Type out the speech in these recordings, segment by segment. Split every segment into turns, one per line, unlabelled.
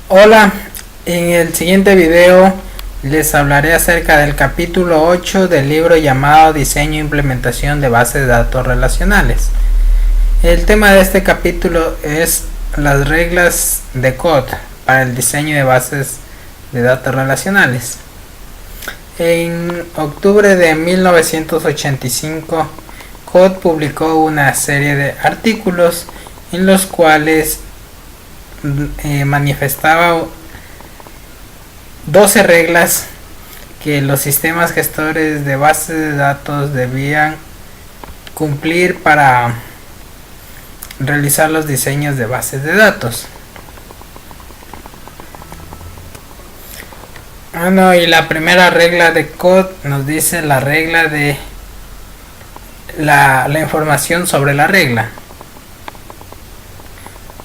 Hola, en el siguiente video les hablaré acerca del capítulo 8 del libro llamado Diseño e Implementación de Bases de Datos Relacionales. El tema de este capítulo es las reglas de COD para el diseño de bases de datos relacionales. En octubre de 1985, COD publicó una serie de artículos en los cuales manifestaba 12 reglas que los sistemas gestores de bases de datos debían cumplir para realizar los diseños de bases de datos. Y la primera regla de COD nos dice la regla de la información sobre la regla.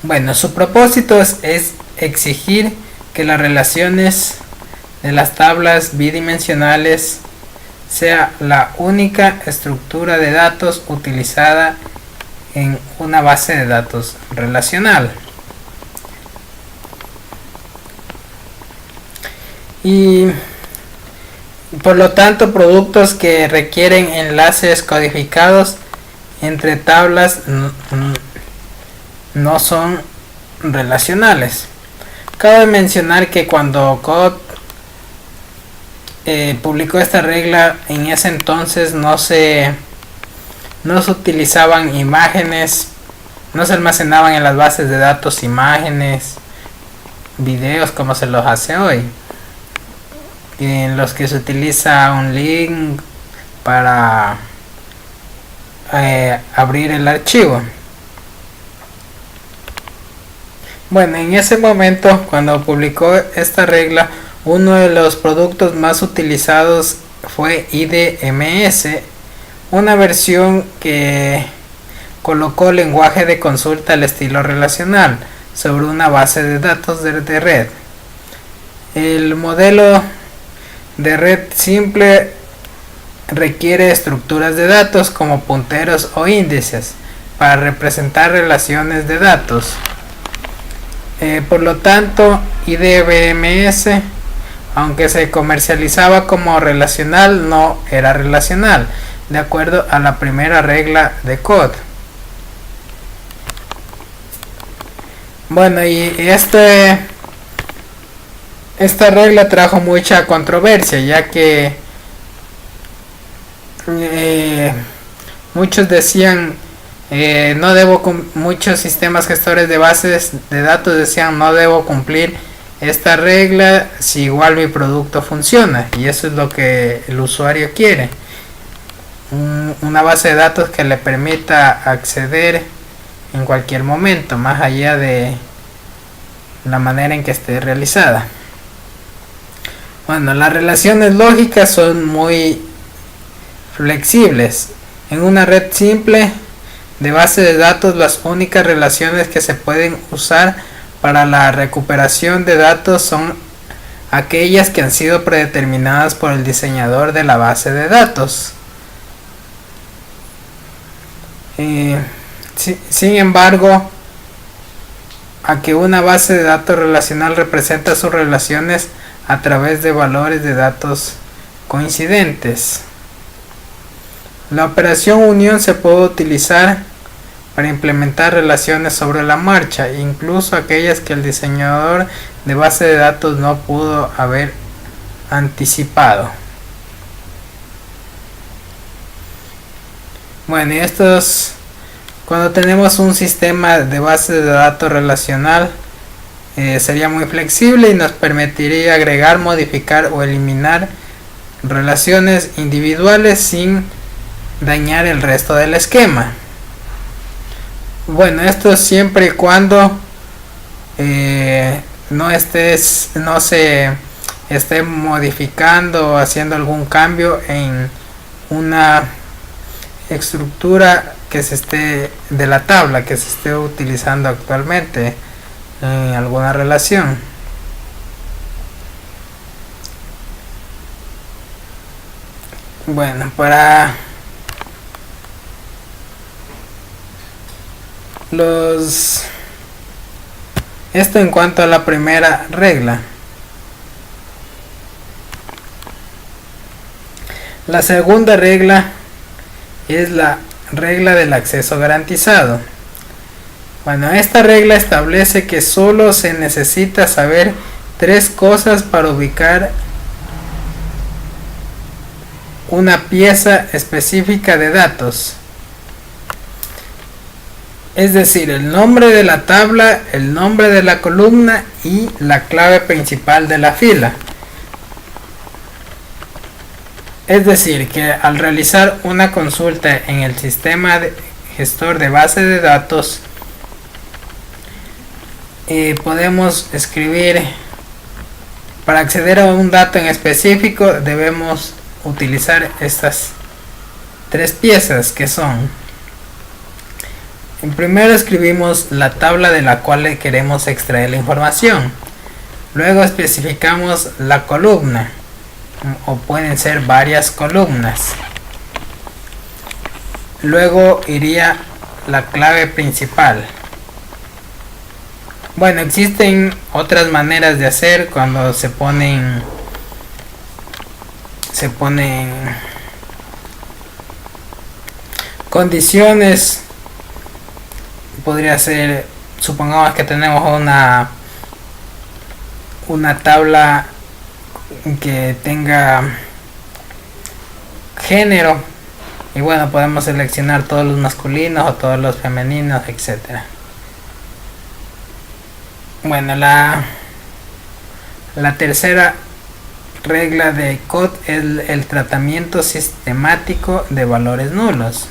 Bueno, su propósito es exigir que las relaciones de las tablas bidimensionales sea la única estructura de datos utilizada en una base de datos relacional. Y por lo tanto, productos que requieren enlaces codificados entre tablas no son relacionales. Cabe mencionar que cuando COD publicó esta regla, en ese entonces no se utilizaban imágenes, no se almacenaban en las bases de datos imágenes, videos como se los hace hoy, en los que se utiliza un link para abrir el archivo. Bueno, en ese momento, cuando publicó esta regla, uno de los productos más utilizados fue IDMS, una versión que colocó lenguaje de consulta al estilo relacional sobre una base de datos de red. El modelo de red simple requiere estructuras de datos como punteros o índices para representar relaciones de datos. Por lo tanto, IDMS, aunque se comercializaba como relacional, no era relacional, de acuerdo a la primera regla de COD. Bueno, y esta regla trajo mucha controversia, ya que muchos decían muchos sistemas gestores de bases de datos decían no debo cumplir esta regla si igual mi producto funciona, y eso es lo que el usuario quiere, una base de datos que le permita acceder en cualquier momento, más allá de la manera en que esté realizada. Bueno, las relaciones lógicas son muy flexibles. En una red simple de base de datos, las únicas relaciones que se pueden usar para la recuperación de datos son aquellas que han sido predeterminadas por el diseñador de la base de datos. Sin embargo, a que una base de datos relacional representa sus relaciones a través de valores de datos coincidentes. La operación unión se puede utilizar para implementar relaciones sobre la marcha, incluso aquellas que el diseñador de base de datos no pudo haber anticipado. Bueno, y cuando tenemos un sistema de base de datos relacional, sería muy flexible y nos permitiría agregar, modificar o eliminar relaciones individuales sin dañar el resto del esquema. Bueno, esto siempre y cuando no se esté modificando o haciendo algún cambio en una estructura de la tabla que se esté utilizando actualmente en alguna relación. Bueno, para los Esto en cuanto a la primera regla. La segunda regla es la regla del acceso garantizado. Bueno, esta regla establece que solo se necesita saber tres cosas para ubicar una pieza específica de datos. Es decir, el nombre de la tabla, el nombre de la columna y la clave principal de la fila. Es decir, que al realizar una consulta en el sistema gestor de base de datos, podemos escribir, para acceder a un dato en específico debemos utilizar estas tres piezas, que son: en primero escribimos la tabla de la cual queremos extraer la información, luego especificamos la columna, o pueden ser varias columnas, luego iría la clave principal. Bueno, existen otras maneras de hacer cuando se ponen condiciones. Podría ser, supongamos que tenemos una tabla que tenga género, y bueno, podemos seleccionar todos los masculinos o todos los femeninos, etcétera. Bueno, la tercera regla de COD es el tratamiento sistemático de valores nulos.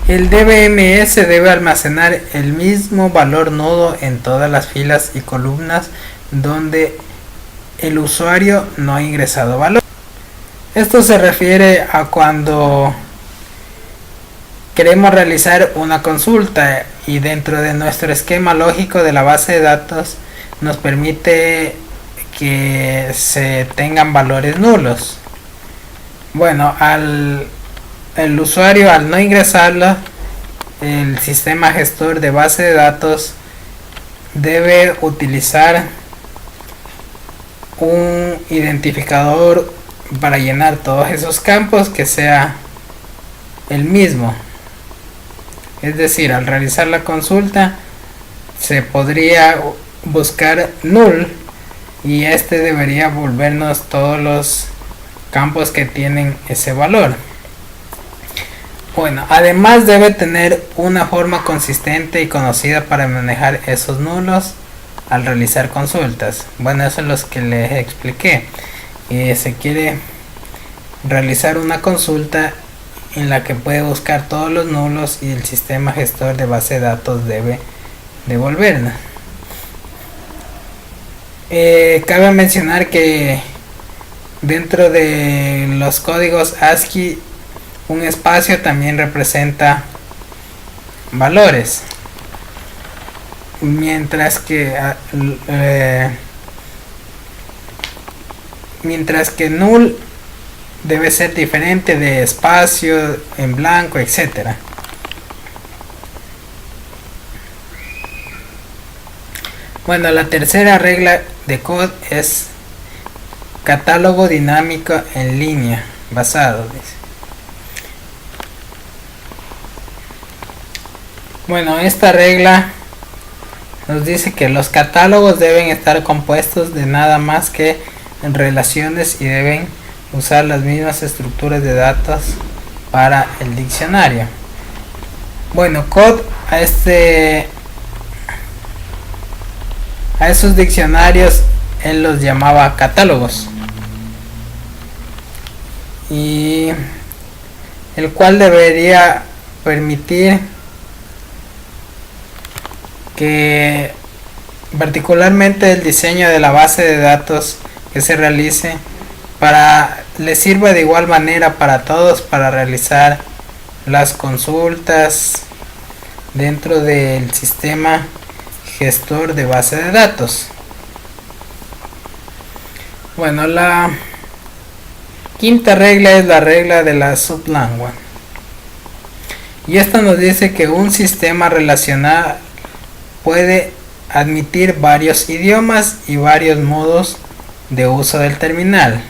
El DBMS debe almacenar el mismo valor nulo en todas las filas y columnas donde el usuario no ha ingresado valor. Esto se refiere a cuando queremos realizar una consulta y dentro de nuestro esquema lógico de la base de datos nos permite que se tengan valores nulos. Bueno, el usuario, al no ingresarlo, el sistema gestor de base de datos debe utilizar un identificador para llenar todos esos campos que sea el mismo. Es decir, al realizar la consulta se podría buscar null y este debería volvernos todos los campos que tienen ese valor. Bueno, además debe tener una forma consistente y conocida para manejar esos nulos al realizar consultas. Bueno, eso es lo que les expliqué. Se quiere realizar una consulta en la que puede buscar todos los nulos y el sistema gestor de base de datos debe devolverla. Cabe mencionar que dentro de los códigos ASCII un espacio también representa valores, mientras que null debe ser diferente de espacio, en blanco, etcétera. Bueno, la tercera regla de COD es catálogo dinámico en línea basado, dice. Bueno, esta regla nos dice que los catálogos deben estar compuestos de nada más que relaciones y deben usar las mismas estructuras de datos para el diccionario. Bueno, COD a esos diccionarios él los llamaba catálogos, y el cual debería permitir que particularmente el diseño de la base de datos que se realice le sirva de igual manera para todos para realizar las consultas dentro del sistema gestor de base de datos. Bueno, la quinta regla es la regla de la sublengua, y esta nos dice que un sistema relacional puede admitir varios idiomas y varios modos de uso del terminal.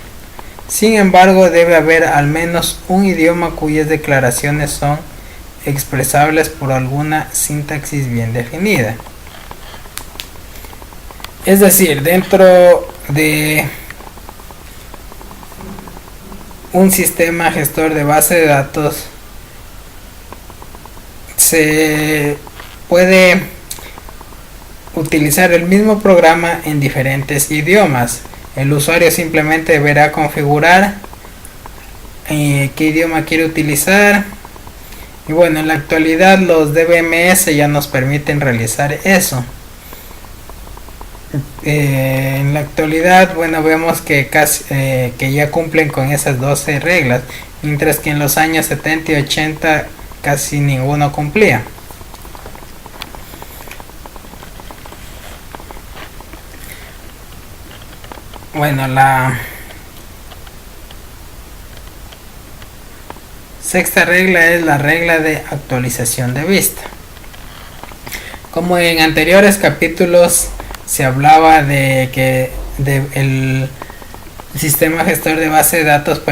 Sin embargo, debe haber al menos un idioma cuyas declaraciones son expresables por alguna sintaxis bien definida. Es decir, dentro de un sistema gestor de base de datos se puede utilizar el mismo programa en diferentes idiomas. El usuario simplemente deberá configurar qué idioma quiere utilizar. Y bueno, en la actualidad los DBMS ya nos permiten realizar eso. En la actualidad, bueno, vemos que que ya cumplen con esas 12 reglas, mientras que en los años 70 y 80 casi ninguno cumplía. Bueno, la sexta regla es la regla de actualización de vista. Como en anteriores capítulos se hablaba de que el sistema gestor de base de datos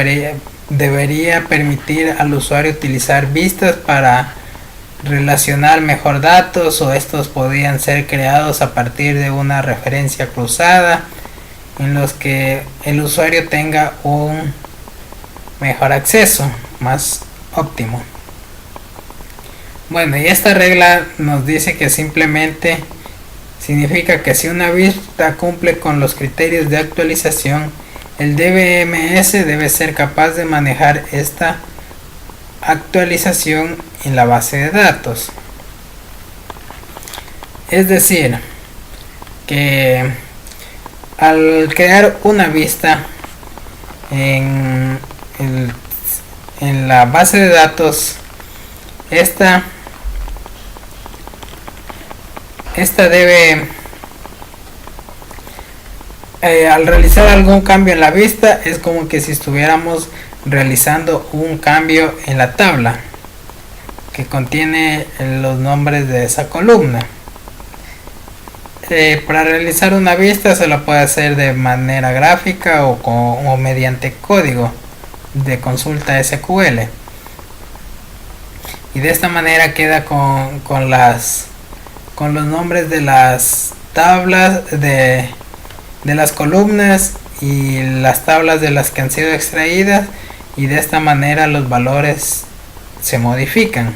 debería permitir al usuario utilizar vistas para relacionar mejor datos, o estos podían ser creados a partir de una referencia cruzada en los que el usuario tenga un mejor acceso, más óptimo. Bueno, y esta regla nos dice que simplemente significa que si una vista cumple con los criterios de actualización, el DBMS debe ser capaz de manejar esta actualización en la base de datos. Es decir, que al crear una vista en la base de datos, esta debe al realizar algún cambio en la vista, es como que si estuviéramos realizando un cambio en la tabla que contiene los nombres de esa columna. Para realizar una vista se la puede hacer de manera gráfica o mediante código de consulta SQL, y de esta manera queda con los nombres de las tablas de las columnas y las tablas de las que han sido extraídas, y de esta manera los valores se modifican.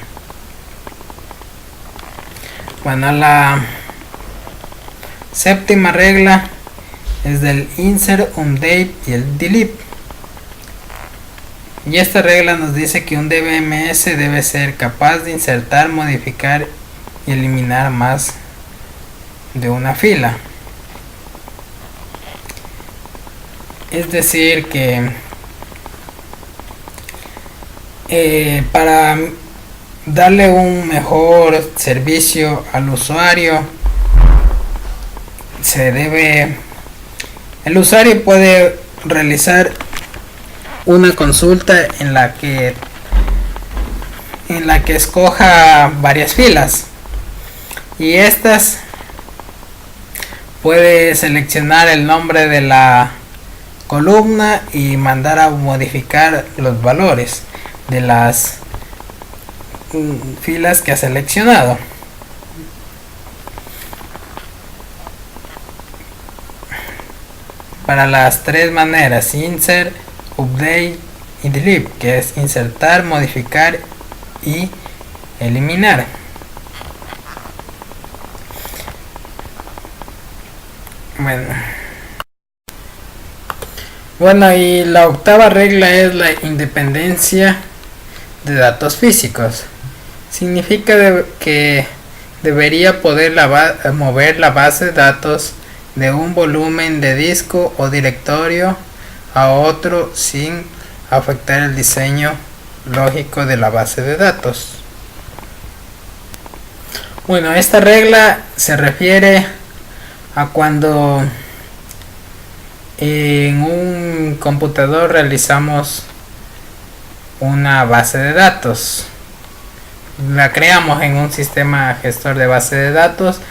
Bueno, la séptima regla es del insert, update y el delete. Y esta regla nos dice que un DBMS debe ser capaz de insertar, modificar y eliminar más de una fila. Es decir que para darle un mejor servicio al usuario, el usuario puede realizar una consulta en la que escoja varias filas, y estas puede seleccionar el nombre de la columna y mandar a modificar los valores de las filas que ha seleccionado. Para las tres maneras: insert, update y delete, que es insertar, modificar y eliminar. Bueno, y la octava regla es la independencia de datos físicos. Significa que debería poder mover la base de datos de un volumen de disco o directorio a otro sin afectar el diseño lógico de la base de datos. Bueno, esta regla se refiere a cuando en un computador realizamos una base de datos, la creamos en un sistema gestor de base de datos,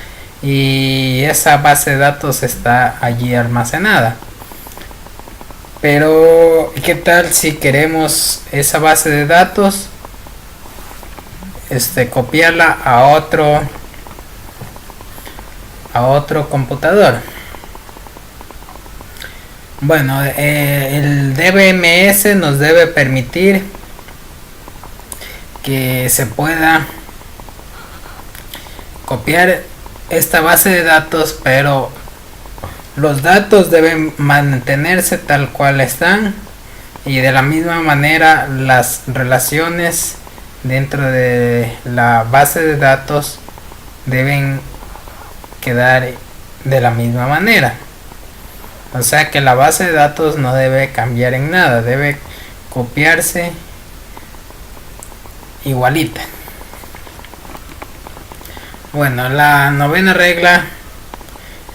y esa base de datos está allí almacenada. Pero ¿qué tal si queremos esa base de datos copiarla a otro computador? Bueno, el DBMS nos debe permitir que se pueda copiar esta base de datos, pero los datos deben mantenerse tal cual están, y de la misma manera las relaciones dentro de la base de datos deben quedar de la misma manera. O sea que la base de datos no debe cambiar en nada, debe copiarse igualita. Bueno, la novena regla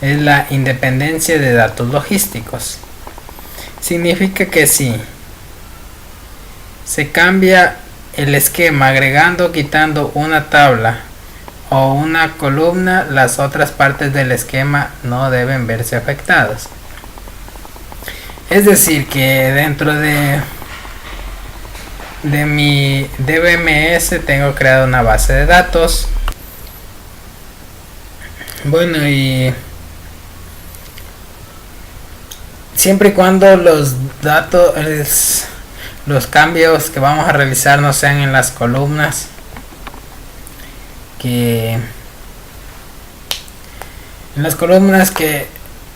es la independencia de datos logísticos. Significa que si se cambia el esquema agregando o quitando una tabla o una columna, las otras partes del esquema no deben verse afectadas. Es decir, que dentro de mi DBMS tengo creado una base de datos. Bueno, y siempre y cuando los datos, los cambios que vamos a realizar no sean en las columnas, que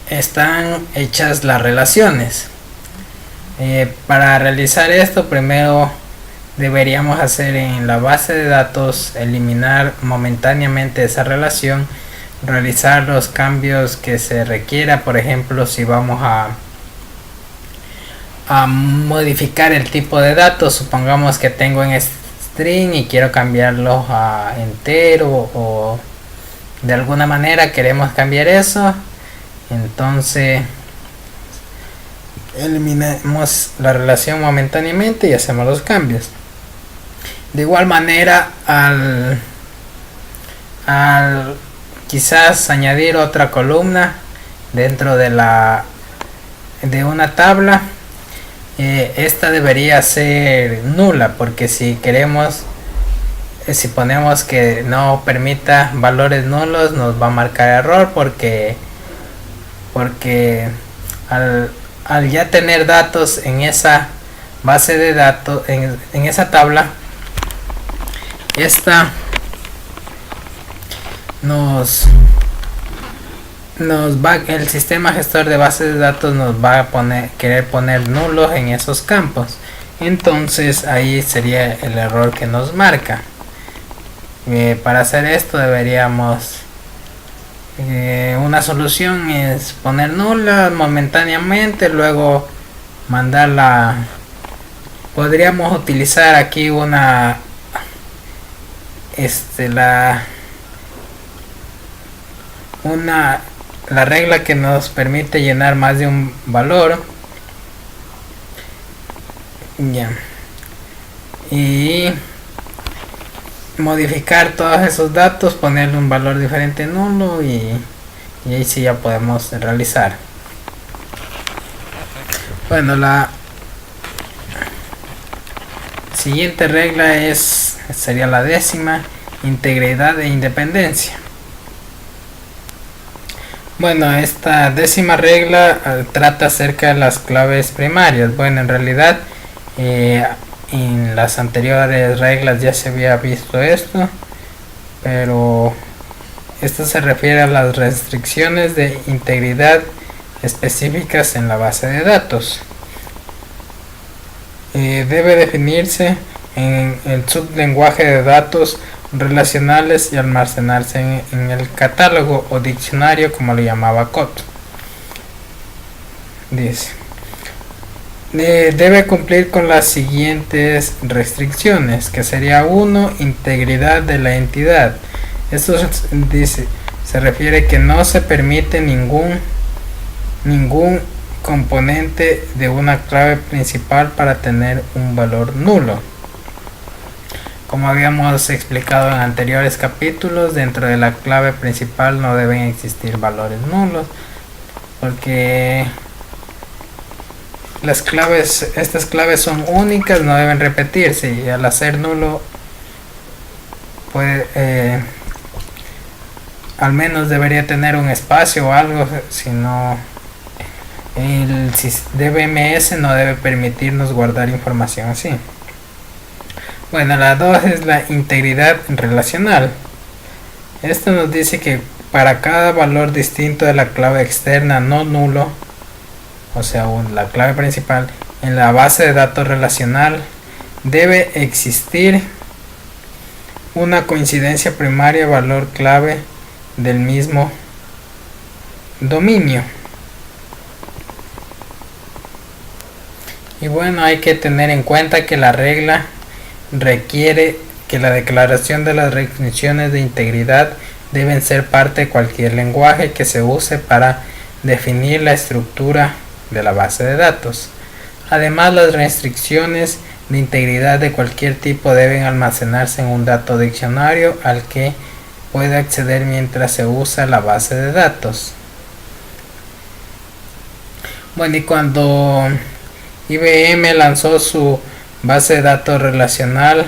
están hechas las relaciones. Para realizar esto, primero deberíamos hacer en la base de datos, eliminar momentáneamente esa relación, realizar los cambios que se requiera. Por ejemplo, si vamos a modificar el tipo de datos, supongamos que tengo en string y quiero cambiarlo a entero, o de alguna manera queremos cambiar eso, entonces eliminamos la relación momentáneamente y hacemos los cambios. De igual manera, al quizás añadir otra columna dentro de una tabla, esta debería ser nula, porque si ponemos que no permita valores nulos, nos va a marcar error, porque al ya tener datos en esa base de datos, en esa tabla, esta el sistema gestor de bases de datos nos va a querer poner nulos en esos campos. Entonces ahí sería el error que nos marca. Para hacer esto deberíamos, una solución es poner nula momentáneamente, luego mandarla. Podríamos utilizar aquí la regla que nos permite llenar más de un valor, y modificar todos esos datos, ponerle un valor diferente nulo, y ahí sí ya podemos realizar. Bueno, la siguiente regla sería la 10ª, integridad e independencia. Bueno, esta 10ª regla trata acerca de las claves primarias. Bueno, en realidad en las anteriores reglas ya se había visto esto, pero esto se refiere a las restricciones de integridad específicas en la base de datos. Debe definirse en el sublenguaje de datos relacionales y almacenarse en el catálogo o diccionario, como lo llamaba Cott. Dice, debe cumplir con las siguientes restricciones, que sería 1, integridad de la entidad. Esto se refiere que no se permite ningún componente de una clave principal para tener un valor nulo. Como habíamos explicado en anteriores capítulos, dentro de la clave principal no deben existir valores nulos, porque estas claves son únicas, no deben repetirse, y al hacer nulo puede al menos debería tener un espacio o algo, si no el DBMS no debe permitirnos guardar información así. Bueno, la 2 es la integridad relacional. Esto nos dice que para cada valor distinto de la clave externa no nulo, o sea, la clave principal, en la base de datos relacional debe existir una coincidencia primaria valor clave del mismo dominio. Y bueno, hay que tener en cuenta que la regla requiere que la declaración de las restricciones de integridad deben ser parte de cualquier lenguaje que se use para definir la estructura de la base de datos. Además, las restricciones de integridad de cualquier tipo deben almacenarse en un dato diccionario al que puede acceder mientras se usa la base de datos. Bueno, y cuando IBM lanzó su base de datos relacional,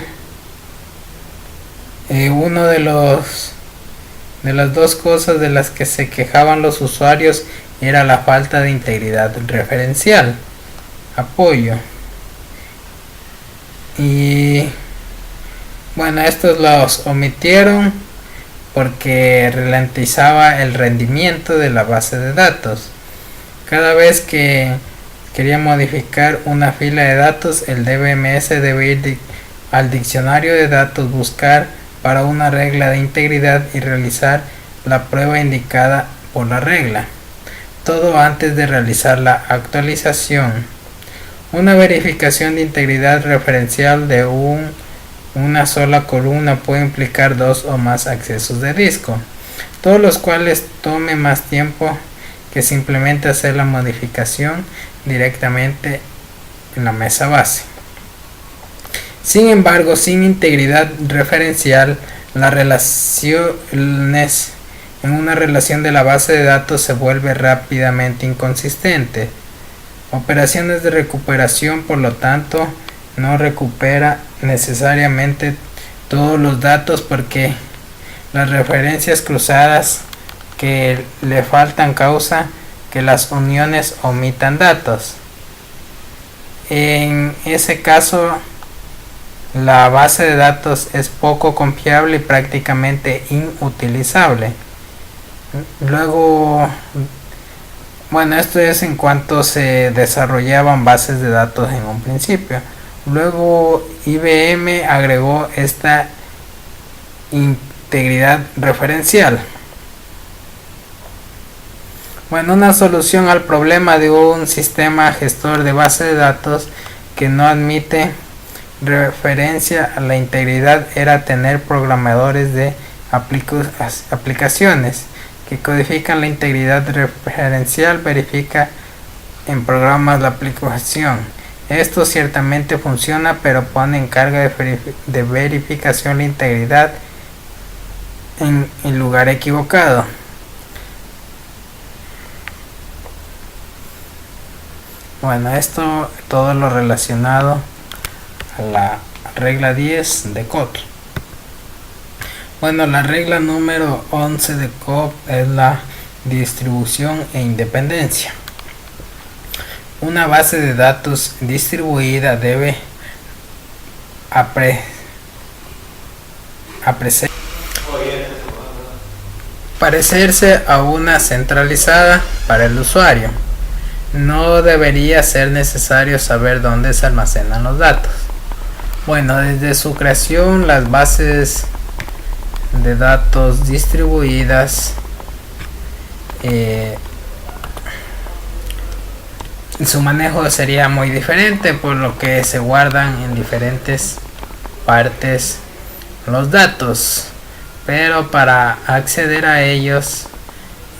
uno de las dos cosas de las que se quejaban los usuarios era la falta de integridad referencial, apoyo. Y bueno, estos los omitieron porque ralentizaba el rendimiento de la base de datos. Cada vez que quería modificar una fila de datos, el DBMS debe ir al diccionario de datos, buscar para una regla de integridad y realizar la prueba indicada por la regla, todo antes de realizar la actualización. Una verificación de integridad referencial de una sola columna puede implicar dos o más accesos de disco, todos los cuales tome más tiempo que simplemente hacer la modificación directamente en la mesa base. Sin embargo, sin integridad referencial, las relaciones en una relación de la base de datos se vuelve rápidamente inconsistente. Operaciones de recuperación, por lo tanto, no recupera necesariamente todos los datos porque las referencias cruzadas que le faltan causa que las uniones omitan datos. En ese caso, la base de datos es poco confiable y prácticamente inutilizable. Luego, bueno, esto es en cuanto se desarrollaban bases de datos en un principio. Luego IBM agregó esta integridad referencial. Bueno, una solución al problema de un sistema gestor de base de datos que no admite referencia a la integridad era tener programadores de aplicaciones que codifican la integridad referencial, verifica en programas la aplicación. Esto ciertamente funciona, pero pone en carga de verificación la integridad en el lugar equivocado. Bueno, esto todo lo relacionado a la regla 10 de COP. Bueno, la regla número 11 de COP es la distribución e independencia. Una base de datos distribuida debe parecerse a una centralizada para el usuario. No debería ser necesario saber dónde se almacenan los datos. Bueno, desde su creación, las bases de datos distribuidas su manejo sería muy diferente, por lo que se guardan en diferentes partes los datos, pero para acceder a ellos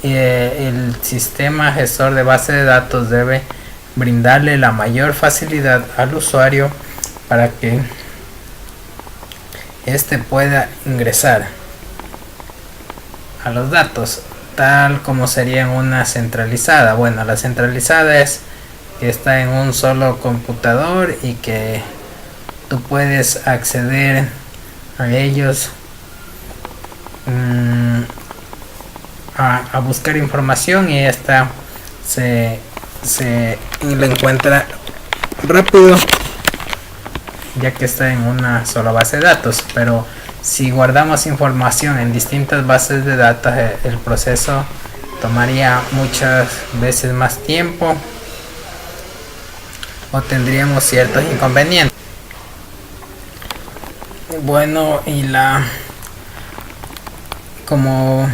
el sistema gestor de base de datos debe brindarle la mayor facilidad al usuario para que este pueda ingresar a los datos, tal como sería en una centralizada. Bueno, la centralizada es que está en un solo computador y que tú puedes acceder a ellos, a buscar información, y esta se la encuentra rápido, ya que está en una sola base de datos. Pero si guardamos información en distintas bases de datos, el proceso tomaría muchas veces más tiempo o tendríamos ciertos inconvenientes. Bueno, y como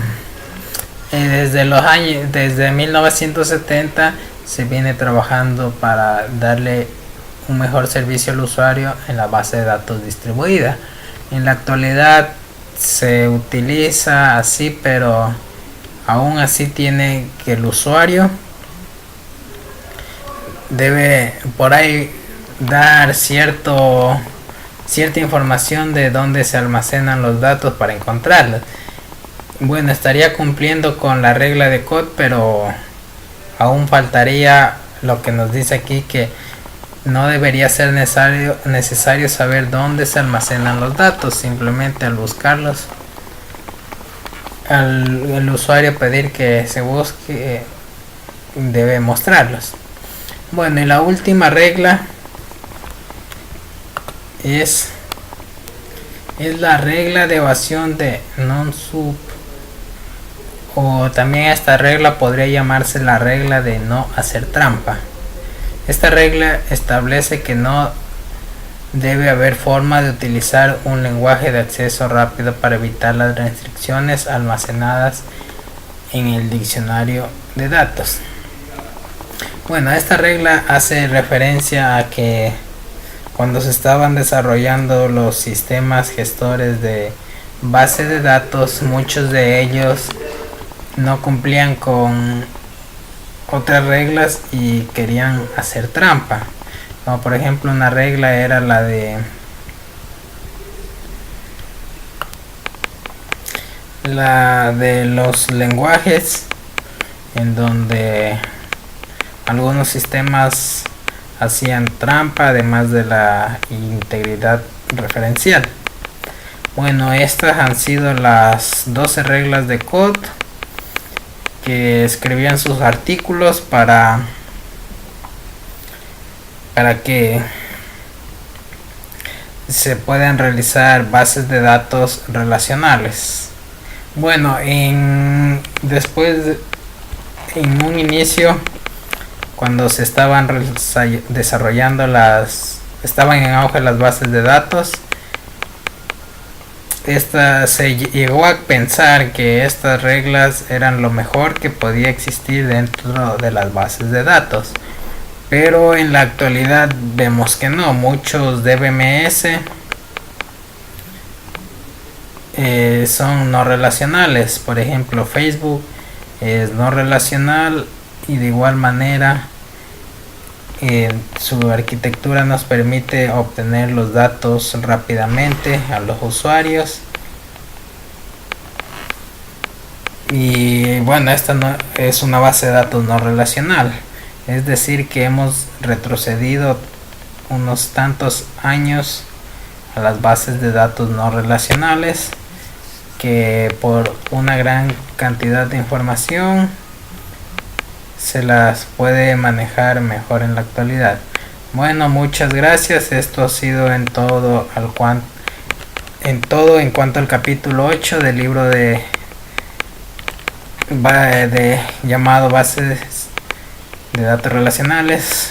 desde 1970 se viene trabajando para darle un mejor servicio al usuario en la base de datos distribuida. En la actualidad se utiliza así, pero aún así tiene que el usuario debe por ahí dar cierta información de dónde se almacenan los datos para encontrarlos. Bueno, estaría cumpliendo con la regla de COD, pero aún faltaría lo que nos dice aquí, que no debería ser necesario saber dónde se almacenan los datos. Simplemente al buscarlos, al usuario pedir que se busque, debe mostrarlos. Bueno, y la última regla es la regla de evasión de non-sub, o también esta regla podría llamarse la regla de no hacer trampa. Esta regla establece que no debe haber forma de utilizar un lenguaje de acceso rápido para evitar las restricciones almacenadas en el diccionario de datos. Bueno, esta regla hace referencia a que cuando se estaban desarrollando los sistemas gestores de base de datos, muchos de ellos no cumplían con otras reglas y querían hacer trampa. Como por ejemplo, una regla era la de los lenguajes, en donde algunos sistemas hacían trampa, además de la integridad referencial. Bueno, estas han sido las 12 reglas de COD que escribían sus artículos para que se puedan realizar bases de datos relacionales. Bueno, en un inicio, cuando se estaban desarrollando estaban en auge las bases de datos, se llegó a pensar que estas reglas eran lo mejor que podía existir dentro de las bases de datos, pero en la actualidad vemos que no. Muchos DBMS son no relacionales. Por ejemplo, Facebook es no relacional, y de igual manera su arquitectura nos permite obtener los datos rápidamente a los usuarios. Y bueno, esta no es una base de datos no relacional, es decir que hemos retrocedido unos tantos años a las bases de datos no relacionales, que por una gran cantidad de información se las puede manejar mejor en la actualidad. Bueno, muchas gracias. Esto ha sido en todo en cuanto al capítulo 8 del libro llamado Bases de Datos Relacionales.